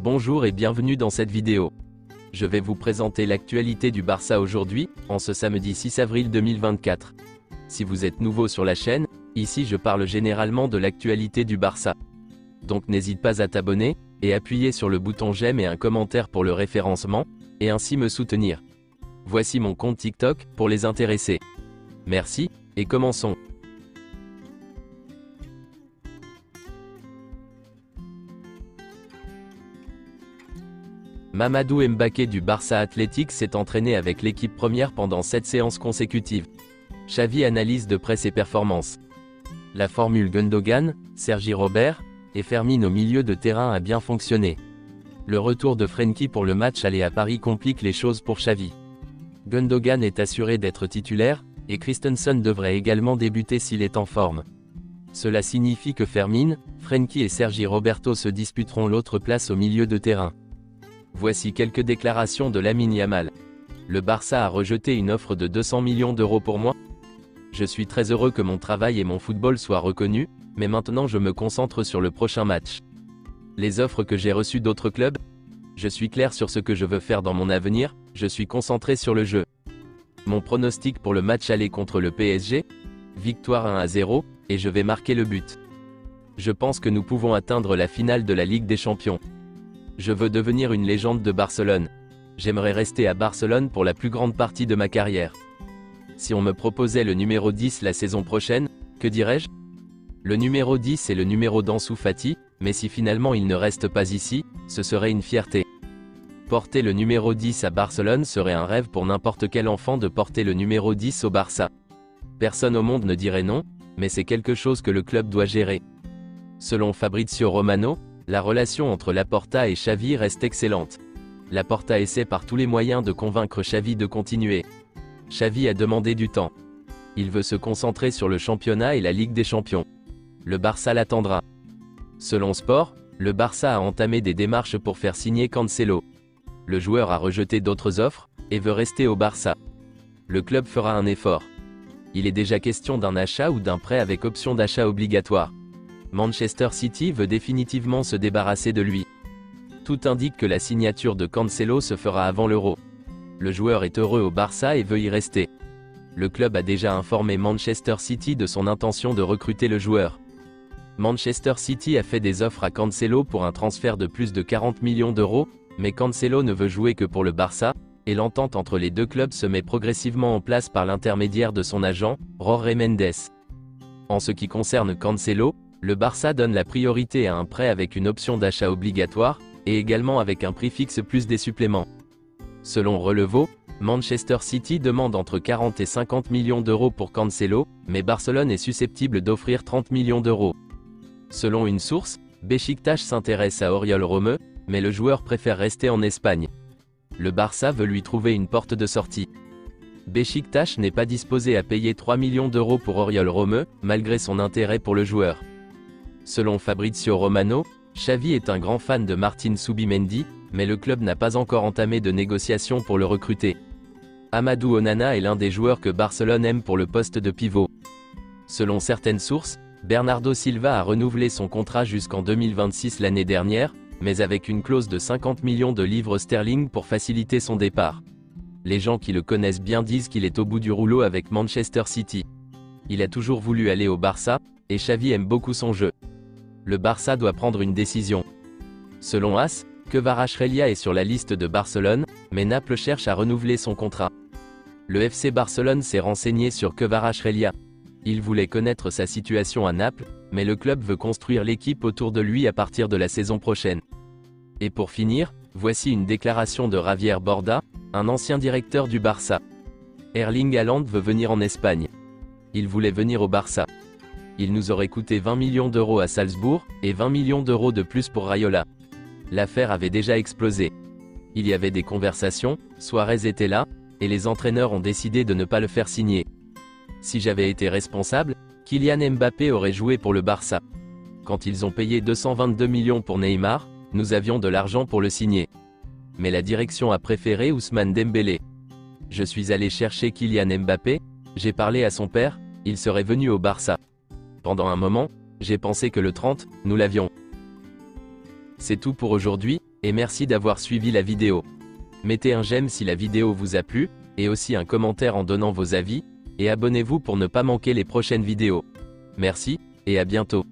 Bonjour et bienvenue dans cette vidéo. Je vais vous présenter l'actualité du Barça aujourd'hui, en ce samedi 6 avril 2024. Si vous êtes nouveau sur la chaîne, ici je parle généralement de l'actualité du Barça. Donc n'hésite pas à t'abonner, et appuyer sur le bouton j'aime et un commentaire pour le référencement, et ainsi me soutenir. Voici mon compte TikTok, pour les intéressés. Merci, et commençons. Mamadou Mbaké du Barça Athletic s'est entraîné avec l'équipe première pendant 7 séances consécutives. Xavi analyse de près ses performances. La formule Gundogan, Sergi Robert et Fermin au milieu de terrain a bien fonctionné. Le retour de Frenkie pour le match aller à Paris complique les choses pour Xavi. Gundogan est assuré d'être titulaire, et Christensen devrait également débuter s'il est en forme. Cela signifie que Fermin, Frenkie et Sergi Roberto se disputeront l'autre place au milieu de terrain. Voici quelques déclarations de Lamine Yamal. Le Barça a rejeté une offre de 200 millions d'euros pour moi. Je suis très heureux que mon travail et mon football soient reconnus, mais maintenant je me concentre sur le prochain match. Les offres que j'ai reçues d'autres clubs? Je suis clair sur ce que je veux faire dans mon avenir, je suis concentré sur le jeu. Mon pronostic pour le match aller contre le PSG? Victoire 1-0, et je vais marquer le but. Je pense que nous pouvons atteindre la finale de la Ligue des Champions. Je veux devenir une légende de Barcelone. J'aimerais rester à Barcelone pour la plus grande partie de ma carrière. Si on me proposait le numéro 10 la saison prochaine, que dirais-je? Le numéro 10 est le numéro d'Ansu Fati, mais si finalement il ne reste pas ici, ce serait une fierté. Porter le numéro 10 à Barcelone serait un rêve pour n'importe quel enfant de porter le numéro 10 au Barça. Personne au monde ne dirait non, mais c'est quelque chose que le club doit gérer. Selon Fabrizio Romano, la relation entre Laporta et Xavi reste excellente. Laporta essaie par tous les moyens de convaincre Xavi de continuer. Xavi a demandé du temps. Il veut se concentrer sur le championnat et la Ligue des Champions. Le Barça l'attendra. Selon Sport, le Barça a entamé des démarches pour faire signer Cancelo. Le joueur a rejeté d'autres offres, et veut rester au Barça. Le club fera un effort. Il est déjà question d'un achat ou d'un prêt avec option d'achat obligatoire. Manchester City veut définitivement se débarrasser de lui. Tout indique que la signature de Cancelo se fera avant l'Euro. Le joueur est heureux au Barça et veut y rester. Le club a déjà informé Manchester City de son intention de recruter le joueur. Manchester City a fait des offres à Cancelo pour un transfert de plus de 40 millions d'euros, mais Cancelo ne veut jouer que pour le Barça, et l'entente entre les deux clubs se met progressivement en place par l'intermédiaire de son agent, Jorge Mendes. En ce qui concerne Cancelo, le Barça donne la priorité à un prêt avec une option d'achat obligatoire, et également avec un prix fixe plus des suppléments. Selon Relevo, Manchester City demande entre 40 et 50 millions d'euros pour Cancelo, mais Barcelone est susceptible d'offrir 30 millions d'euros. Selon une source, Beşiktaş s'intéresse à Oriol Romeu, mais le joueur préfère rester en Espagne. Le Barça veut lui trouver une porte de sortie. Beşiktaş n'est pas disposé à payer 3 millions d'euros pour Oriol Romeu, malgré son intérêt pour le joueur. Selon Fabrizio Romano, Xavi est un grand fan de Martin Zubimendi, mais le club n'a pas encore entamé de négociations pour le recruter. Amadou Onana est l'un des joueurs que Barcelone aime pour le poste de pivot. Selon certaines sources, Bernardo Silva a renouvelé son contrat jusqu'en 2026 l'année dernière, mais avec une clause de 50 millions de livres sterling pour faciliter son départ. Les gens qui le connaissent bien disent qu'il est au bout du rouleau avec Manchester City. Il a toujours voulu aller au Barça, et Xavi aime beaucoup son jeu. Le Barça doit prendre une décision. Selon AS, Kvaratskhelia est sur la liste de Barcelone, mais Naples cherche à renouveler son contrat. Le FC Barcelone s'est renseigné sur Kvaratskhelia. Il voulait connaître sa situation à Naples, mais le club veut construire l'équipe autour de lui à partir de la saison prochaine. Et pour finir, voici une déclaration de Javier Borda, un ancien directeur du Barça. Erling Haaland veut venir en Espagne. Il voulait venir au Barça. Il nous aurait coûté 20 millions d'euros à Salzbourg, et 20 millions d'euros de plus pour Raiola. L'affaire avait déjà explosé. Il y avait des conversations, Suarez était là, et les entraîneurs ont décidé de ne pas le faire signer. Si j'avais été responsable, Kylian Mbappé aurait joué pour le Barça. Quand ils ont payé 222 millions pour Neymar, nous avions de l'argent pour le signer. Mais la direction a préféré Ousmane Dembélé. Je suis allé chercher Kylian Mbappé, j'ai parlé à son père, il serait venu au Barça. Pendant un moment, j'ai pensé que le 30, nous l'avions. C'est tout pour aujourd'hui, Et merci d'avoir suivi la vidéo. Mettez un j'aime si la vidéo vous a plu, et aussi un commentaire en donnant vos avis, et abonnez-vous pour ne pas manquer les prochaines vidéos. Merci, et à bientôt.